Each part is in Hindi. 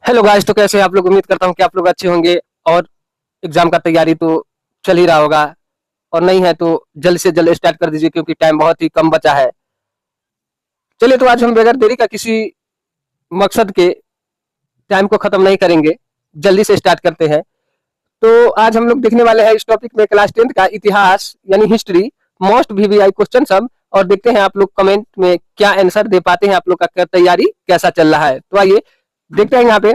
हेलो गाइस, तो कैसे हैं आप लोग। उम्मीद करता हूँ कि आप लोग अच्छे होंगे और एग्जाम का तैयारी तो चल ही रहा होगा, और नहीं है तो जल्द से जल्द स्टार्ट कर दीजिए क्योंकि टाइम बहुत ही कम बचा है। चलिए, तो आज हम बगैर देरी का किसी मकसद के टाइम को खत्म नहीं करेंगे, जल्दी से स्टार्ट करते हैं। तो आज हम लोग देखने वाले हैं इस टॉपिक में क्लास 10th का इतिहास यानी हिस्ट्री, मोस्ट वीवीआई क्वेश्चन सब, और देखते हैं आप लोग कमेंट में क्या आंसर दे पाते हैं, आप लोग का तैयारी कैसा चल रहा है। तो आइए देखते हैं। यहाँ पे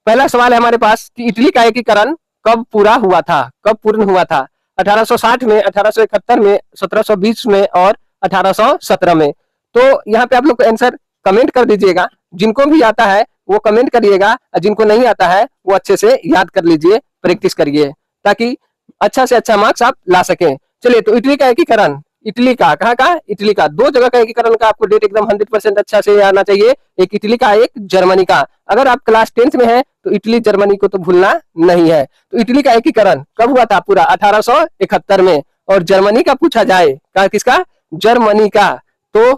पहला सवाल है हमारे पास कि इटली का एकीकरण कब पूरा हुआ था, कब पूर्ण हुआ था। 1860 में, 1871 में, 1720 में और 1817 में। तो यहाँ पे आप लोग आंसर कमेंट कर दीजिएगा। जिनको भी आता है वो कमेंट करिएगा, और जिनको नहीं आता है वो अच्छे से याद कर लीजिए, प्रैक्टिस करिए, ताकि अच्छा से अच्छा मार्क्स आप ला सकें। चलिए, तो इटली का एकीकरण, इटली का कहाँ का, इटली का दो जगह का एकीकरण का आपको डेट एकदम 100% अच्छा से आना चाहिए। एक इटली का, एक जर्मनी का। अगर आप क्लास 10th में हैं तो इटली जर्मनी को तो भूलना नहीं है। तो इटली का एकीकरण कब हुआ था पूरा, 1871 में। और जर्मनी का पूछा जाए, का किसका, जर्मनी का, तो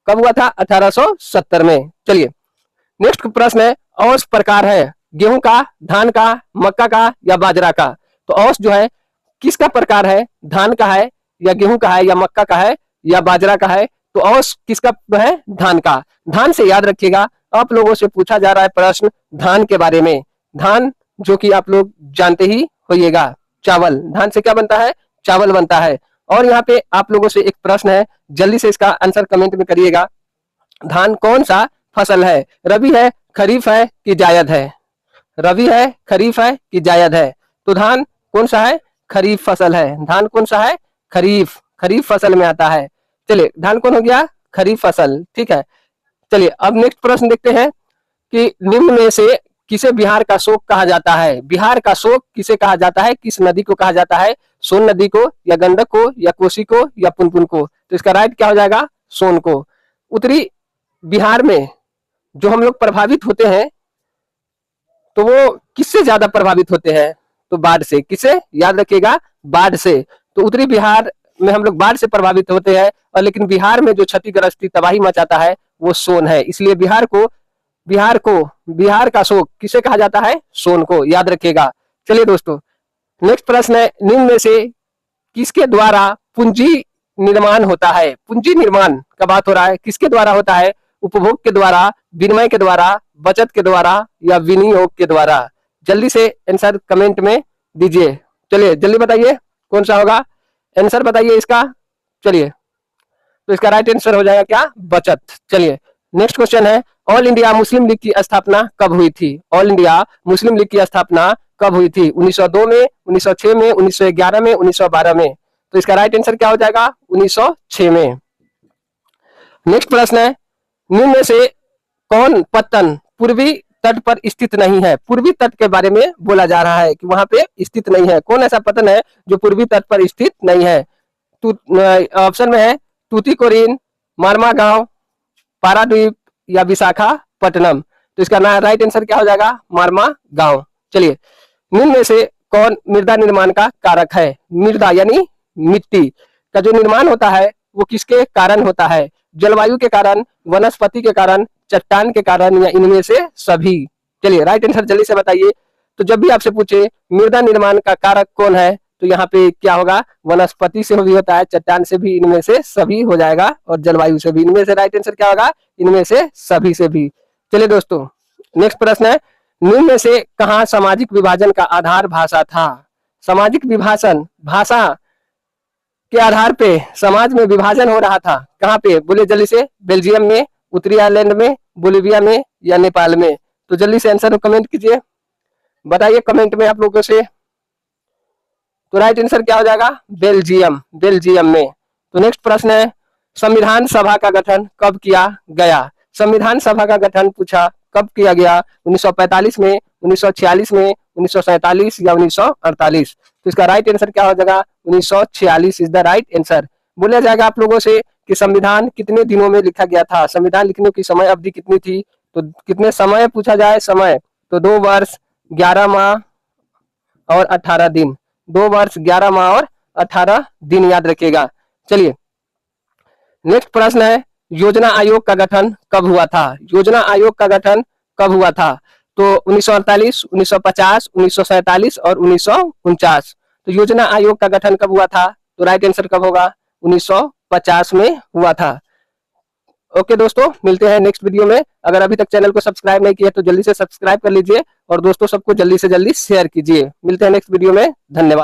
कब हुआ था, 1870 में। चलिए, नेक्स्ट प्रश्न है, औस प्रकार है गेहूं का, धान का, मक्का का या बाजरा का। तो औस जो है किसका प्रकार है, धान का है या गेहूं का है या मक्का का है या बाजरा का है। तो औस किसका है, धान का। धान से याद रखिएगा, आप लोगों से पूछा जा रहा है प्रश्न धान के बारे में। धान जो कि आप लोग जानते ही होइएगा, चावल। धान से क्या बनता है, चावल बनता है। और यहाँ पे आप लोगों से एक प्रश्न है, जल्दी से इसका आंसर कमेंट में करिएगा। धान कौन सा फसल है, रबी है, खरीफ है कि जायद है। रबी है, खरीफ है कि जायद है। तो धान कौन सा है, खरीफ फसल है। धान कौन सा है, खरीफ, खरीफ फसल में आता है। चलिए, धान कौन हो गया, खरीफ फसल, ठीक है। चलिए, अब नेक्स्ट प्रश्न देखते हैं कि निम्न में से किसे बिहार का शोक कहा जाता है। बिहार का शोक किसे कहा जाता है, किस नदी को कहा जाता है, सोन नदी को या गंडक को या कोसी को या पुनपुन को। तो इसका राइट क्या हो जाएगा, सोन को। उत्तरी बिहार में जो हम लोग प्रभावित होते हैं, तो वो किससे ज्यादा प्रभावित होते हैं, तो बाढ़ से। किसे, याद रखिएगा, बाढ़ से। तो उत्तरी बिहार में हम लोग बाढ़ से प्रभावित होते हैं, और लेकिन बिहार में जो क्षतिग्रस्त तबाही मचाता है वो सोन है। इसलिए बिहार का शोक किसे कहा जाता है, सोन को, याद रखिएगा। चलिए दोस्तों, नेक्स्ट प्रश्न है, निम्न में से किसके द्वारा पूंजी निर्माण होता है। पूंजी निर्माण का बात हो रहा है, किसके द्वारा होता है, उपभोग के द्वारा, विनिमय के द्वारा, बचत के द्वारा या विनियोग के द्वारा। जल्दी से आंसर कमेंट में दीजिए। चलिए जल्दी बताइए कौन सा होगा, आंसर बताइए इसका। चलिए, तो इसका राइट आंसर हो जाएगा क्या, बचत। चलिए, नेक्स्ट क्वेश्चन है, ऑल इंडिया मुस्लिम लीग की स्थापना कब हुई थी। ऑल इंडिया मुस्लिम लीग की स्थापना कब हुई थी, 1902 में, 1906 में, 1911 में, 1912 में। तो इसका राइट आंसर क्या हो जाएगा, 1906 में। नेक्स्ट प्रश्न है, निम्न में से कौन पत्तन पूर्वी तट पर स्थित नहीं है। पूर्वी तट के बारे में बोला जा रहा है कि वहां पे स्थित नहीं है। कौन ऐसा पत्तन है जो पूर्वी तट पर स्थित नहीं है। ऑप्शन में है तूतीकोरिन, मारमा गांव, पारादीप या विशाखापट्टनम। तो इसका राइट आंसर क्या हो जाएगा, मारमा गांव। चलिए, निम्न में से कौन मृदा निर्माण का कारक है। मृदा यानी मिट्टी का जो निर्माण होता है वो किसके कारण होता है, जलवायु के कारण, वनस्पति के कारण, चट्टान के कारण या इनमें से सभी। चलिए, राइट आंसर जल्दी से बताइए। तो जब भी आपसे पूछे मृदा निर्माण का कारक कौन है, तो यहाँ पे क्या होगा, वनस्पति से भी होता है, चट्टान से भी, इनमें से सभी हो जाएगा, और जलवायु से भी। इनमें से राइट आंसर क्या होगा, इनमें से सभी से भी। चलिए दोस्तों, नेक्स्ट प्रश्न है, निम्न में से कहाँ सामाजिक विभाजन का आधार भाषा था। सामाजिक विभाजन, भाषा के आधार पे समाज में विभाजन हो रहा था, कहाँ पे, बोले जल्दी से। बेल्जियम में, उत्तरी आयरलैंड में, बोलिविया में या नेपाल में। तो जल्दी से आंसर कमेंट कीजिए, बताइए कमेंट में आप लोगों से। तो राइट आंसर क्या हो जाएगा, बेल्जियम, बेल्जियम में। तो नेक्स्ट प्रश्न है, संविधान सभा का गठन कब किया गया। संविधान सभा का गठन पूछा कब किया गया, 1945 में, 1946 में, 1947 या 1948। तो इसका राइट आंसर क्या हो जाएगा, 1946 इज द राइट आंसर। बोला जाएगा आप लोगों से कि संविधान कितने दिनों में लिखा गया था, संविधान लिखने की समय अवधि कितनी थी। तो कितने समय पूछा जाए, समय, तो 2 वर्ष 11 माह और 18 दिन। 2 वर्ष 11 माह और 18 दिन, याद रखिएगा। चलिए, नेक्स्ट प्रश्न है, योजना आयोग का गठन कब हुआ था। योजना आयोग का गठन कब हुआ था। तो 1948, 1950, 1947 और 1949। तो योजना आयोग का गठन कब हुआ था? तो राइट आंसर कब होगा? 1950 में हुआ था। ओके दोस्तों, मिलते हैं नेक्स्ट वीडियो में। अगर अभी तक चैनल को सब्सक्राइब नहीं किया तो जल्दी से सब्सक्राइब कर लीजिए और दोस्तों सबको जल्दी से जल्दी शेयर कीजिए। मिलते हैं नेक्स्ट वीडियो में। धन्यवाद।